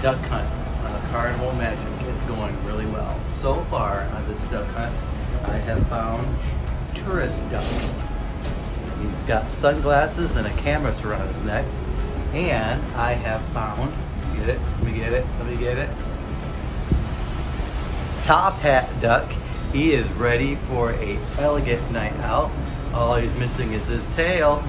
duck hunt on a Carnival Magic is going really well. So far on this duck hunt, I have found tourist duck. He's got sunglasses and a canvas around his neck. And I have found, get it, let me get it, top hat duck. He is ready for a elegant night out. All he's missing is his tail.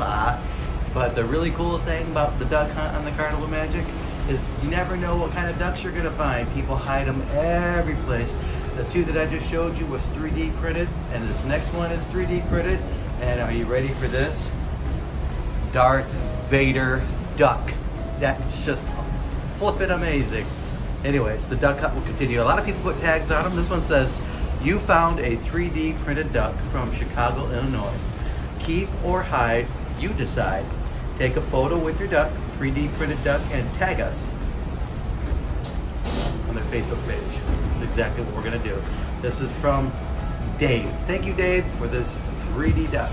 But the really cool thing about the duck hunt on the Carnival Magic is you never know what kind of ducks you're gonna find. People hide them every place. The two that I just showed you was 3D printed, and this next one is 3D printed. And are you ready for this? Darth Vader duck. That's just flippin' amazing. Anyways, the duck hunt will continue. A lot of people put tags on them. This one says, "You found a 3D printed duck from Chicago, Illinois. Keep or hide, you decide. Take a photo with your duck, 3D printed duck, and tag us on their Facebook page." That's exactly what we're gonna do. This is from Dave. Thank you, Dave, for this 3D duck.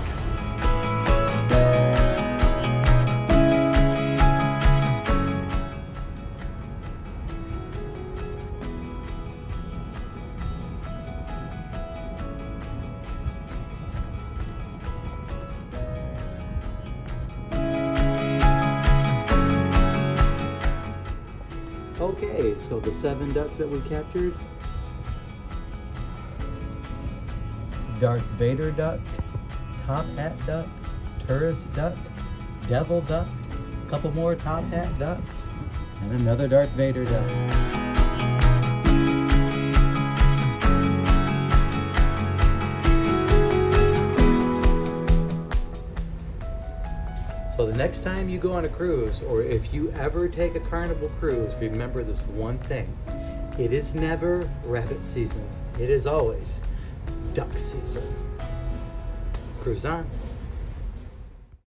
Okay, so the 7 ducks that we captured: Darth Vader duck, top hat duck, tourist duck, devil duck, a couple more top hat ducks, and another Darth Vader duck. So the next time you go on a cruise, or if you ever take a Carnival cruise, remember this one thing. It is never rabbit season. It is always duck season. Cruise on.